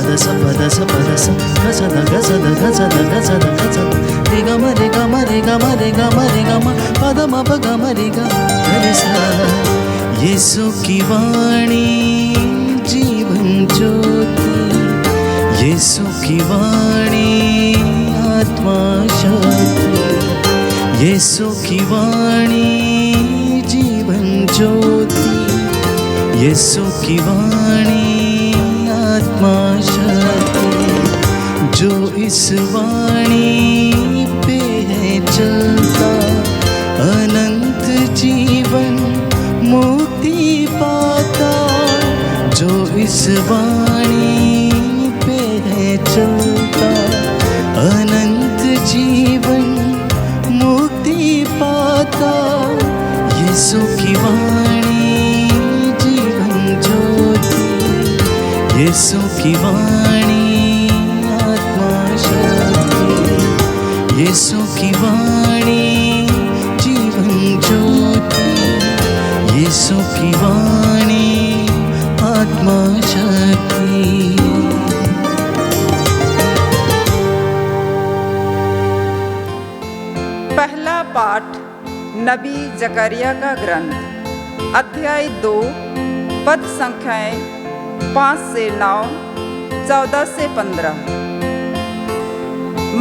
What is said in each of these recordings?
The స పద స పద స గసద గసద గసద గసద గసద రి గ మ రి గ మ రి గ మ రి గ మ రి గ మ పద మ ప గ మ రి గ రి స यीशु की वाणी जीवन ज्योति, यीशु की वाणी आत्मा शक्ति, यीशु की वाणी जीवन ज्योति, यीशु की वाणी आत्मा शक्ति। जो इस वाणी पे है चलता अनंत जीवन मुक्ति पाता, जो इस वाणी पे है चलता अनंत जीवन मुक्ति पाता। यीशु की वाणी जीवन ज्योति, यीशु की वाणी आत्मा शक्ति, यीशु की वाणी जीवन ज्योति, यीशु की वाणी आत्मा शक्ति। पहला पाठ नबी जकरिया का ग्रंथ, अध्याय 2, पद संख्याएं 5 से 9, 14 से 15।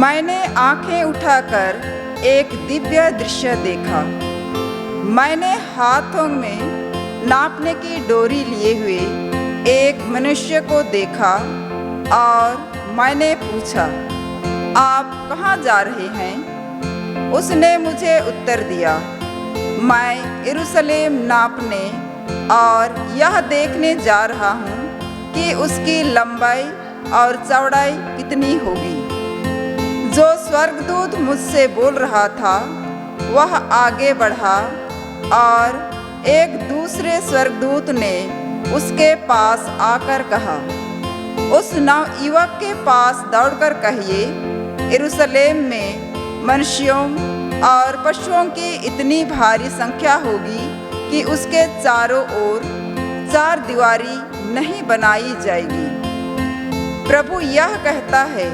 मैंने आंखें उठाकर एक दिव्य दृश्य देखा। मैंने हाथों में नापने की डोरी लिए हुए एक मनुष्य को देखा और मैंने पूछा, आप कहाँ जा रहे हैं? उसने मुझे उत्तर दिया, मैं यरूशलेम नापने और यह देखने जा रहा हूँ कि उसकी लंबाई और चौड़ाई कितनी होगी। जो स्वर्गदूत मुझसे बोल रहा था वह आगे बढ़ा और एक दूसरे स्वर्गदूत ने उसके पास आकर कहा, उस नवयुवक के पास दौड़कर कहिए, यरूशलेम में मनुष्यों और पशुओं की इतनी भारी संख्या होगी कि उसके चारों ओर 4 दीवारी नहीं बनाई जाएगी। प्रभु यह कहता है,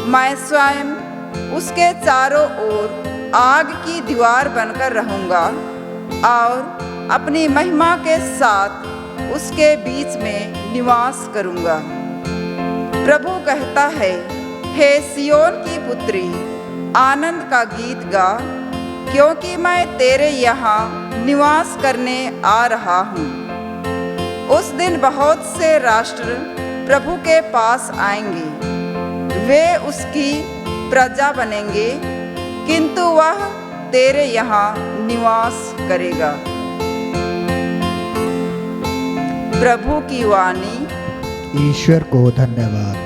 मैं स्वयं उसके चारों ओर आग की दीवार बनकर रहूँगा और अपनी महिमा के साथ उसके बीच में निवास करूँगा। प्रभु कहता है, हे सियोन की पुत्री, आनंद का गीत गा, क्योंकि मैं तेरे यहाँ निवास करने आ रहा हूँ। उस दिन बहुत से राष्ट्र प्रभु के पास आएंगे, वे उसकी प्रजा बनेंगे, किंतु वह तेरे यहाँ निवास करेगा। प्रभु की वाणी। ईश्वर को धन्यवाद।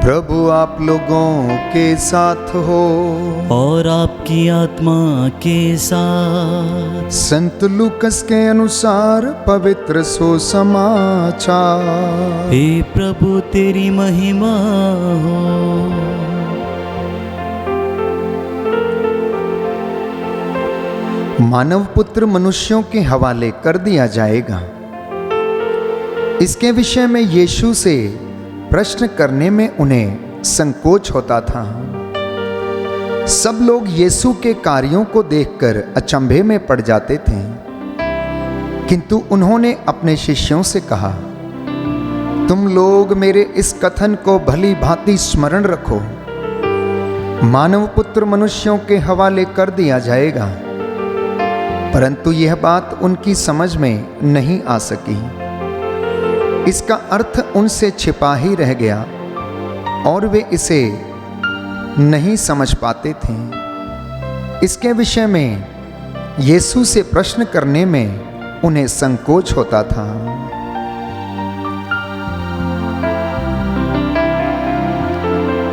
प्रभु आप लोगों के साथ हो और आपकी आत्मा के साथ। संत लूकस के अनुसार पवित्र सुसमाचार। हे प्रभु तेरी महिमा हो। मानव पुत्र मनुष्यों के हवाले कर दिया जाएगा। इसके विषय में यीशु से प्रश्न करने में उन्हें संकोच होता था। सब लोग यीशु के कार्यों को देखकर अचंभे में पड़ जाते थे, किंतु उन्होंने अपने शिष्यों से कहा, तुम लोग मेरे इस कथन को भली भांति स्मरण रखो। मानव पुत्र मनुष्यों के हवाले कर दिया जाएगा, परंतु यह बात उनकी समझ में नहीं आ सकी। इसका अर्थ उनसे छिपा ही रह गया और वे इसे नहीं समझ पाते थे। इसके विषय में यीशु से प्रश्न करने में उन्हें संकोच होता था।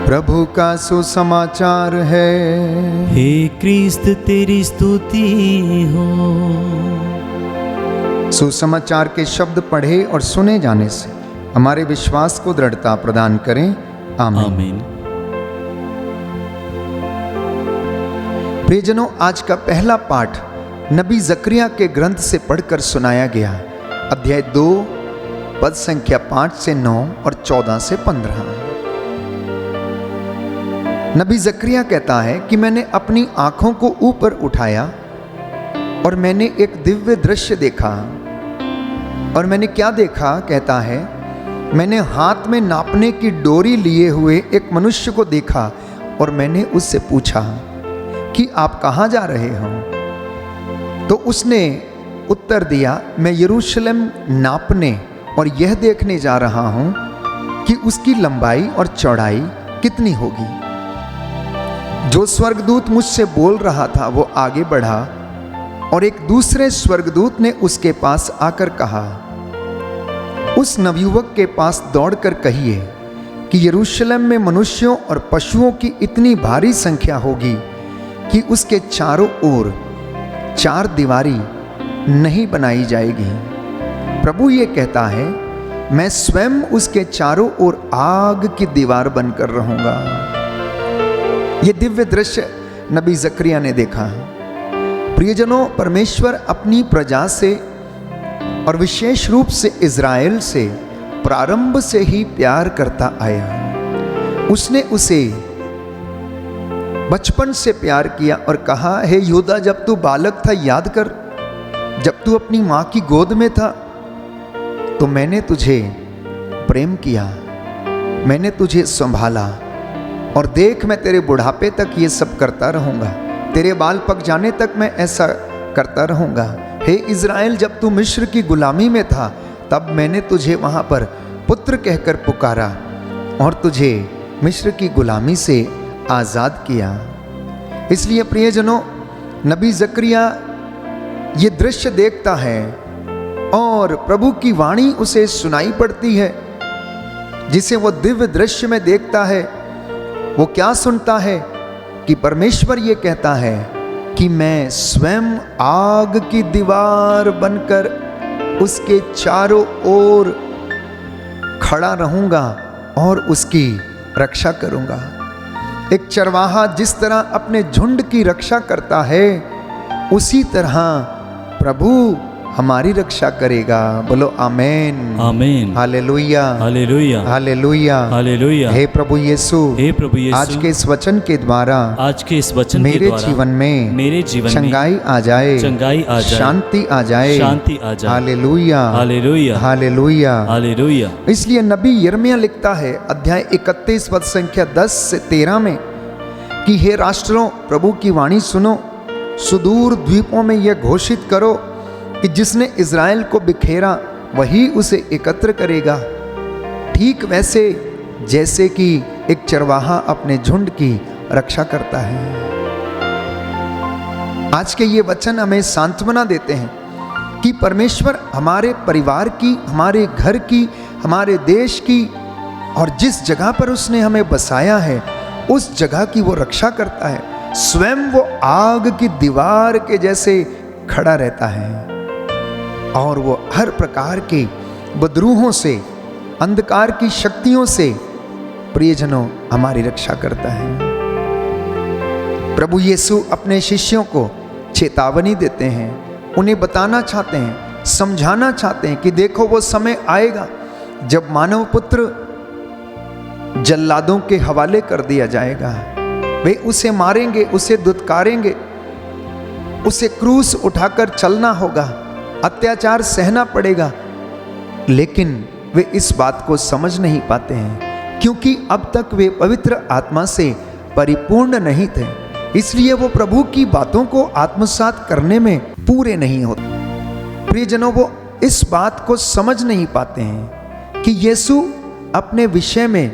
प्रभु का सुसमाचार है। हे क्रिस्त तेरी स्तुति हो। सुसमाचार के शब्द पढ़े और सुने जाने से हमारे विश्वास को दृढ़ता प्रदान करें। आमीन। आमीन। प्रियजनों, आज का पहला पाठ नबी जकरिया के ग्रंथ से पढ़कर सुनाया गया। अध्याय 2 पद संख्या 5 से 9 और 14 से 15। नबी जकरिया कहता है कि मैंने अपनी आंखों को ऊपर उठाया और मैंने एक दिव्य दृश्य देखा। और मैंने क्या देखा? कहता है, मैंने हाथ में नापने की डोरी लिए हुए एक मनुष्य को देखा और मैंने उससे पूछा कि आप कहाँ जा रहे हो? तो उसने उत्तर दिया, मैं यरूशलेम नापने और यह देखने जा रहा हूँ कि उसकी लंबाई और चौड़ाई कितनी होगी। जो स्वर्गदूत मुझसे बोल रहा था वो आगे बढ़ा और एक दूसरे स्वर्गदूत ने उसके पास आकर कहा, उस नवयुवक के पास दौड़कर कहिए कि यरूशलेम में मनुष्यों और पशुओं की इतनी भारी संख्या होगी कि उसके चारों ओर 4 दीवारी नहीं बनाई जाएगी। प्रभु ये कहता है, मैं स्वयं उसके चारों ओर आग की दीवार बनकर रहूंगा। ये दिव्य दृश्य नबी जकरिया ने देखा। प्रियजनों, परमेश्वर अपनी प्रजा से और विशेष रूप से इज़राइल से प्रारंभ से ही प्यार करता आया। उसने उसे बचपन से प्यार किया और कहा, हे यहूदा, जब तू बालक था याद कर, जब तू अपनी माँ की गोद में था तो मैंने तुझे प्रेम किया, मैंने तुझे संभाला, और देख मैं तेरे बुढ़ापे तक ये सब करता रहूँगा, तेरे बाल पक जाने तक मैं ऐसा करता रहूँगा। हे इज़राइल, जब तू मिस्र की गुलामी में था तब मैंने तुझे वहाँ पर पुत्र कहकर पुकारा और तुझे मिस्र की गुलामी से आज़ाद किया। इसलिए प्रियजनों, नबी जकरिया ये दृश्य देखता है और प्रभु की वाणी उसे सुनाई पड़ती है। जिसे वो दिव्य दृश्य में देखता है वो क्या सुनता है कि परमेश्वर ये कहता है कि मैं स्वयं आग की दीवार बनकर उसके चारों ओर खड़ा रहूंगा और उसकी रक्षा करूंगा। एक चरवाहा जिस तरह अपने झुंड की रक्षा करता है, उसी तरह प्रभु हमारी रक्षा करेगा। बोलो आमीन, आमीन, हालेलुया, हालेलुया, हालेलुया, हालेलुया। हे प्रभु यीशु, हे प्रभु यीशु, आज के इस वचन के द्वारा आज के इस वचन के मेरे द्वारा जीवन में मेरे जीवन में चंगाई आ जाए, चंगाई आ जाए, शांति आ जाए, शांति आ जाए। Hallelujah, hallelujah, hallelujah, hallelujah. इसलिए नबी यिर्मयाह लिखता है अध्याय 31 पद संख्या 10 से 13 में कि हे राष्ट्रों, प्रभु की वाणी सुनो, सुदूर द्वीपों में यह घोषित करो कि जिसने इज़राइल को बिखेरा वही उसे एकत्र करेगा, ठीक वैसे जैसे कि एक चरवाहा अपने झुंड की रक्षा करता है। आज के ये वचन हमें सांत्वना देते हैं कि परमेश्वर हमारे परिवार की, हमारे घर की, हमारे देश की और जिस जगह पर उसने हमें बसाया है उस जगह की वो रक्षा करता है। स्वयं वो आग की दीवार के जैसे खड़ा रहता है और वो हर प्रकार के बदरूहों से, अंधकार की शक्तियों से प्रियजनों हमारी रक्षा करता है। प्रभु यीशु अपने शिष्यों को चेतावनी देते हैं, उन्हें बताना चाहते हैं, समझाना चाहते हैं कि देखो वो समय आएगा जब मानव पुत्र जल्लादों के हवाले कर दिया जाएगा। वे उसे मारेंगे, उसे दुत्कारेंगे, उसे क्रूस उठाकर चलना होगा, अत्याचार सहना पड़ेगा। लेकिन वे इस बात को समझ नहीं पाते हैं क्योंकि अब तक वे पवित्र आत्मा से परिपूर्ण नहीं थे। इसलिए वो प्रभु की बातों को आत्मसात करने में पूरे नहीं होते। प्रियजनों, वो इस बात को समझ नहीं पाते हैं कि यीशु अपने विषय में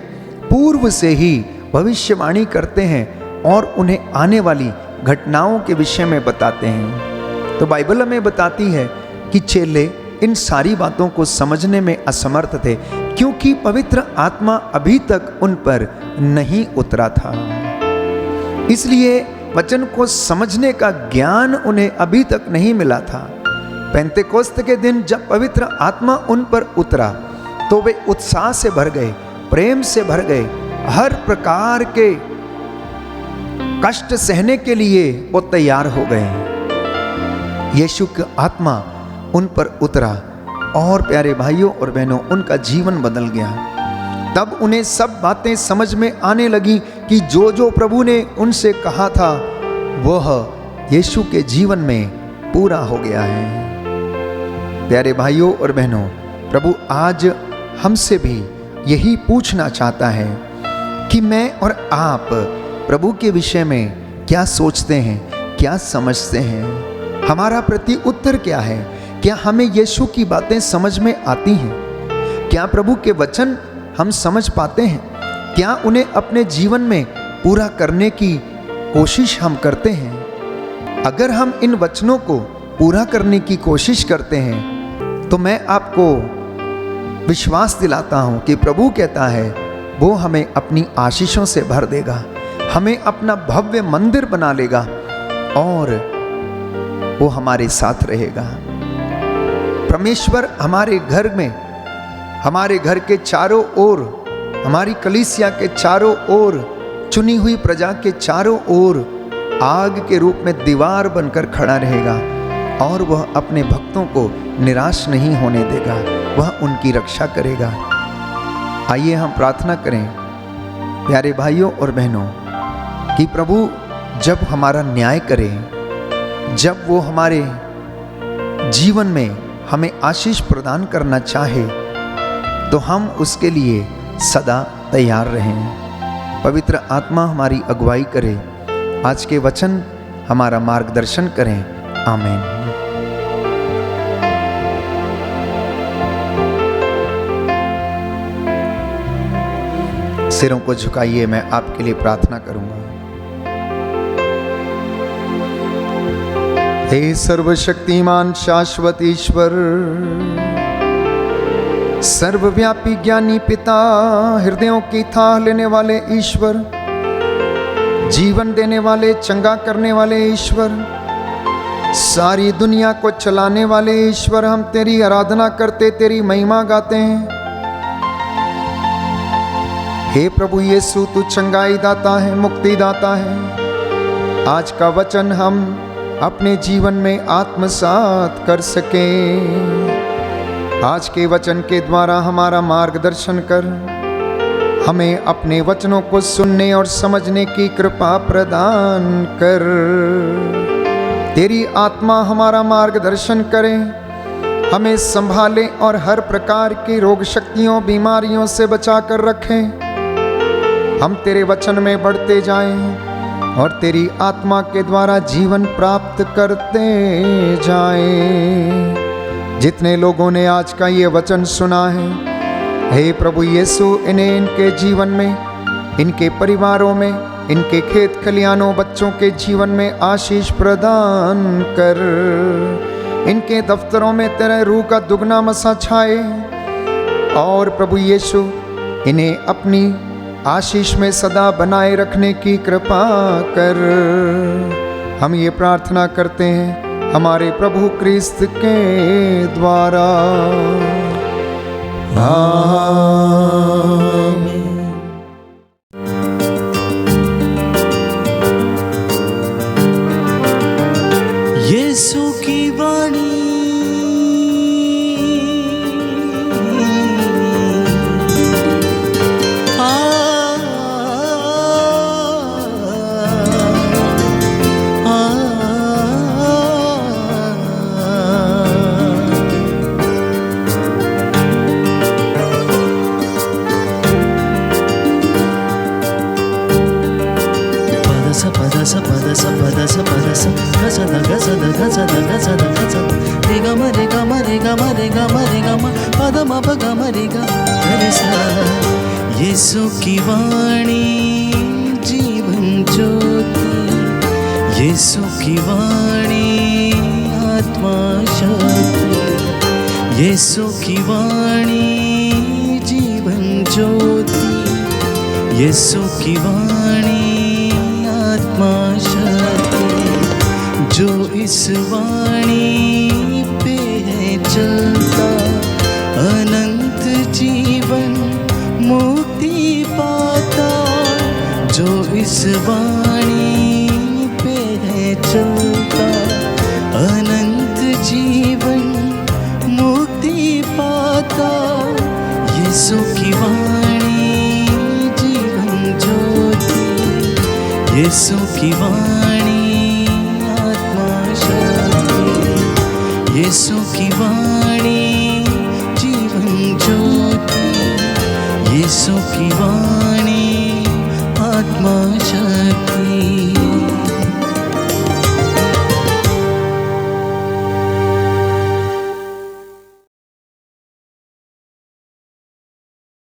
पूर्व से ही भविष्यवाणी करते हैं और उन्हें आने वाली घटनाओं के विषय में बताते हैं। तो बाइबल हमें बताती है कि चेले इन सारी बातों को समझने में असमर्थ थे क्योंकि पवित्र आत्मा अभी तक उन पर नहीं उतरा था। इसलिए वचन को समझने का ज्ञान उन्हें अभी तक नहीं मिला था। पेंतेकोस्त के दिन जब पवित्र आत्मा उन पर उतरा तो वे उत्साह से भर गए, प्रेम से भर गए, हर प्रकार के कष्ट सहने के लिए वो तैयार हो गए। यीशु की आत्मा उन पर उतरा और प्यारे भाइयों और बहनों, उनका जीवन बदल गया। तब उन्हें सब बातें समझ में आने लगी कि जो जो प्रभु ने उनसे कहा था वह यीशु के जीवन में पूरा हो गया है। प्यारे भाइयों और बहनों, प्रभु आज हमसे भी यही पूछना चाहता है कि मैं और आप प्रभु के विषय में क्या सोचते हैं, क्या समझते हैं। हमारा प्रति उत्तर क्या है? क्या हमें यीशु की बातें समझ में आती हैं? क्या प्रभु के वचन हम समझ पाते हैं? क्या उन्हें अपने जीवन में पूरा करने की कोशिश हम करते हैं? अगर हम इन वचनों को पूरा करने की कोशिश करते हैं तो मैं आपको विश्वास दिलाता हूं कि प्रभु कहता है वो हमें अपनी आशीषों से भर देगा, हमें अपना भव्य मंदिर बना लेगा और वो हमारे साथ रहेगा। परमेश्वर हमारे घर में, हमारे घर के चारों ओर, हमारी कलीसिया के चारों ओर, चुनी हुई प्रजा के चारों ओर आग के रूप में दीवार बनकर खड़ा रहेगा और वह अपने भक्तों को निराश नहीं होने देगा, वह उनकी रक्षा करेगा। आइए हम प्रार्थना करें प्यारे भाइयों और बहनों कि प्रभु जब हमारा न्याय करे, जब वो हमारे जीवन में हमें आशीष प्रदान करना चाहे तो हम उसके लिए सदा तैयार रहें। पवित्र आत्मा हमारी अगुवाई करे, आज के वचन हमारा मार्गदर्शन करें। आमीन। सिरों को झुकाइए, मैं आपके लिए प्रार्थना करूंगा। हे सर्वशक्तिमान शाश्वत ईश्वर, सर्वव्यापी ज्ञानी पिता, हृदयों की थाह लेने वाले ईश्वर, जीवन देने वाले, चंगा करने वाले ईश्वर, सारी दुनिया को चलाने वाले ईश्वर, हम तेरी आराधना करते, तेरी महिमा गाते हैं। हे प्रभु यीशु, तू चंगाई दाता है, मुक्ति दाता है। आज का वचन हम अपने जीवन में आत्मसात कर सके। आज के वचन के द्वारा हमारा मार्गदर्शन कर, हमें अपने वचनों को सुनने और समझने की कृपा प्रदान कर। तेरी आत्मा हमारा मार्गदर्शन करे, हमें संभाले और हर प्रकार की रोग शक्तियों, बीमारियों से बचा कर रखें। हम तेरे वचन में बढ़ते जाएं और तेरी आत्मा के द्वारा जीवन प्राप्त करते जाएं। जितने लोगों ने आज का ये वचन सुना है, हे प्रभु यीशु, इन्हें इनके जीवन में, इनके परिवारों में, इनके खेत खलियानों, बच्चों के जीवन में आशीष प्रदान कर। इनके दफ्तरों में तेरे रूह का दुगना मसा छाए और प्रभु यीशु इन्हें अपनी आशीष में सदा बनाए रखने की कृपा कर। हम ये प्रार्थना करते हैं हमारे प्रभु क्रिस्त के द्वारा। आमीन। यीशु की वाणी यीशु की वाणी जीवन ज्योति, यीशु की वाणी आत्मा शक्ति, यीशु की वाणी जीवन ज्योति, यीशु की वाणी आत्मा शक्ति। जो इस वाणी पे है चलता, अनंत जीवन मुक्ति पाता। जो इस वाणी पे है चलता, अनंत जीवन मुक्ति का यीशु की वाणी जीवन ज्योति यीशु की वाणी आत्मा शक्ति यीशु की वाणी जीवन ज्योति यीशु की वाणी आत्मा शक्ति